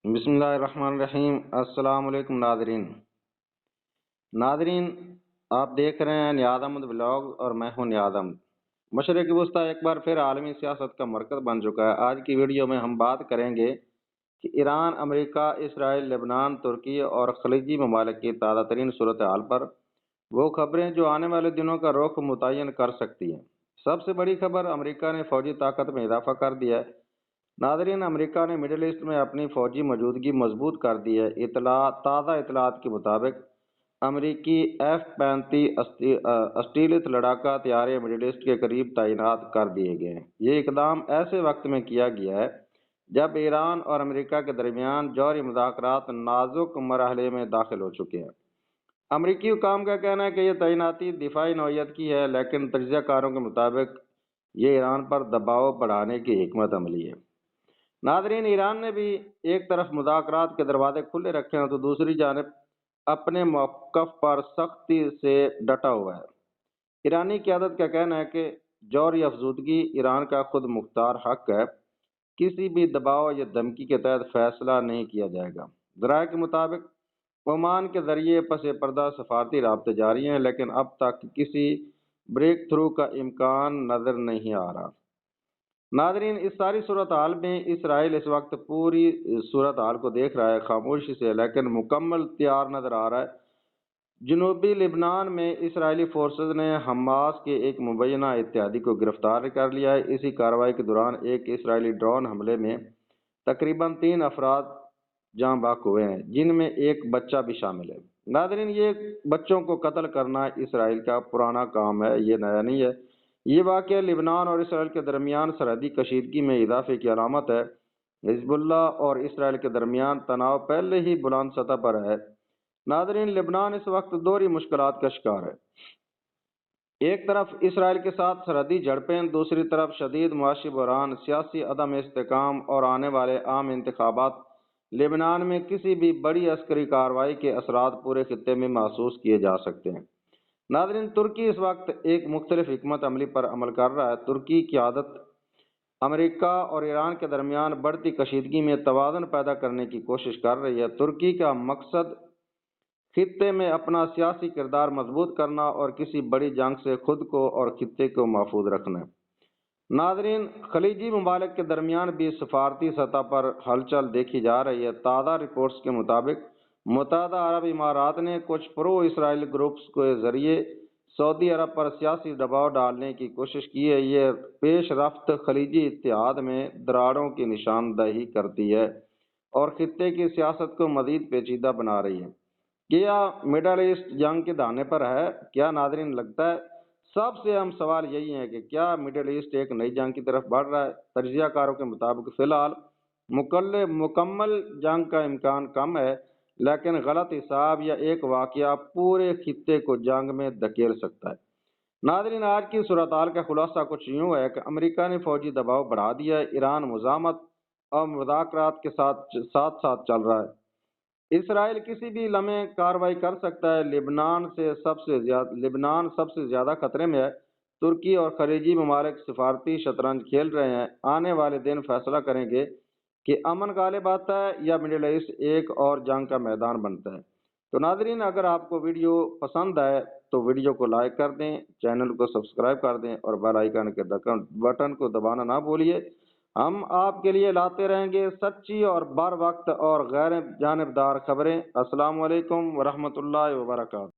بسم اللہ الرحمن الرحیم۔ السلام علیکم ناظرین، آپ دیکھ رہے ہیں نیاز احمد بلاگ اور میں ہوں نیاز احمد۔ مشرق وسطیٰ ایک بار پھر عالمی سیاست کا مرکز بن چکا ہے۔ آج کی ویڈیو میں ہم بات کریں گے کہ ایران، امریکہ، اسرائیل، لبنان، ترکی اور خلیجی ممالک کی تازہ ترین صورتحال پر وہ خبریں جو آنے والے دنوں کا رخ متعین کر سکتی ہیں۔ سب سے بڑی خبر، امریکہ نے فوجی طاقت میں اضافہ کر دیا ہے۔ ناظرین، امریکہ نے مڈل ایسٹ میں اپنی فوجی موجودگی مضبوط کر دی ہے۔ تازہ اطلاعات کے مطابق امریکی F-35 اسٹیلتھ لڑاکا طیارے مڈل ایسٹ کے قریب تعینات کر دیے گئے ہیں۔ یہ اقدام ایسے وقت میں کیا گیا ہے جب ایران اور امریکہ کے درمیان جوہری مذاکرات نازک مرحلے میں داخل ہو چکے ہیں۔ امریکی حکام کا کہنا ہے کہ یہ تعیناتی دفاعی نوعیت کی ہے، لیکن تجزیہ کاروں کے مطابق یہ ایران پر دباؤ بڑھانے کی حکمت عملی ہے۔ ناظرین، ایران نے بھی ایک طرف مذاکرات کے دروازے کھلے رکھے ہیں تو دوسری جانب اپنے موقف پر سختی سے ڈٹا ہوا ہے۔ ایرانی قیادت کا کہنا ہے کہ جوہری افزودگی ایران کا خود مختار حق ہے، کسی بھی دباؤ یا دھمکی کے تحت فیصلہ نہیں کیا جائے گا۔ ذرائع کے مطابق عمان کے ذریعے پس پردہ سفارتی رابطے جاری ہیں، لیکن اب تک کسی بریک تھرو کا امکان نظر نہیں آ رہا۔ ناظرین، اس ساری صورتحال میں اسرائیل اس وقت پوری صورتحال کو دیکھ رہا ہے، خاموشی سے لیکن مکمل تیار نظر آ رہا ہے۔ جنوبی لبنان میں اسرائیلی فورسز نے حماس کے ایک مبینہ اتحادی کو گرفتار کر لیا ہے۔ اسی کارروائی کے دوران ایک اسرائیلی ڈرون حملے میں تقریباً 3 افراد جاں بحق ہوئے ہیں، جن میں ایک بچہ بھی شامل ہے۔ ناظرین، یہ بچوں کو قتل کرنا اسرائیل کا پرانا کام ہے، یہ نیا نہیں ہے۔ یہ واقعہ لبنان اور اسرائیل کے درمیان سرحدی کشیدگی میں اضافے کی علامت ہے۔ حزب اللہ اور اسرائیل کے درمیان تناؤ پہلے ہی بلند سطح پر ہے۔ ناظرین، لبنان اس وقت دوہری مشکلات کا شکار ہے۔ ایک طرف اسرائیل کے ساتھ سرحدی جھڑپیں، دوسری طرف شدید معاشی بحران، سیاسی عدم استحکام اور آنے والے عام انتخابات۔ لبنان میں کسی بھی بڑی عسکری کارروائی کے اثرات پورے خطے میں محسوس کیے جا سکتے ہیں۔ ناظرین، ترکی اس وقت ایک مختلف حکمت عملی پر عمل کر رہا ہے۔ ترکی قیادت امریکہ اور ایران کے درمیان بڑھتی کشیدگی میں توازن پیدا کرنے کی کوشش کر رہی ہے۔ ترکی کا مقصد خطے میں اپنا سیاسی کردار مضبوط کرنا اور کسی بڑی جنگ سے خود کو اور خطے کو محفوظ رکھنا ہے۔ ناظرین، خلیجی ممالک کے درمیان بھی سفارتی سطح پر ہلچل دیکھی جا رہی ہے۔ تازہ رپورٹس کے مطابق متحدہ عرب امارات نے کچھ پرو اسرائیل گروپس کے ذریعے سعودی عرب پر سیاسی دباؤ ڈالنے کی کوشش کی ہے۔ یہ پیش رفت خلیجی اتحاد میں دراڑوں کی نشاندہی کرتی ہے اور خطے کی سیاست کو مزید پیچیدہ بنا رہی ہے۔ کیا مڈل ایسٹ جنگ کے دہانے پر ہے؟ کیا ناظرین لگتا ہے؟ سب سے اہم سوال یہی ہے کہ کیا مڈل ایسٹ ایک نئی جنگ کی طرف بڑھ رہا ہے؟ تجزیہ کاروں کے مطابق فی الحال مکمل جنگ کا امکان کم ہے، لیکن غلط حساب یا ایک واقعہ پورے خطے کو جنگ میں دھکیل سکتا ہے۔ ناظرین، آج کی صورتحال کا خلاصہ کچھ یوں ہے کہ امریکہ نے فوجی دباؤ بڑھا دیا ہے، ایران مزاحمت اور مذاکرات کے ساتھ ساتھ چل رہا ہے۔ اسرائیل کسی بھی لمحے کارروائی کر سکتا ہے۔ لبنان سب سے زیادہ خطرے میں ہے۔ ترکی اور خلیجی ممالک سفارتی شطرنج کھیل رہے ہیں۔ آنے والے دن فیصلہ کریں گے کہ امن غالب آتا ہے یا مڈل ایسٹ ایک اور جنگ کا میدان بنتا ہے۔ تو ناظرین، اگر آپ کو ویڈیو پسند آئے تو ویڈیو کو لائک کر دیں، چینل کو سبسکرائب کر دیں اور بیل آئیکن کے بٹن کو دبانا نہ بھولیے۔ ہم آپ کے لیے لاتے رہیں گے سچی اور بر وقت اور غیر جانبدار خبریں۔ السلام علیکم ورحمۃ اللہ وبرکاتہ۔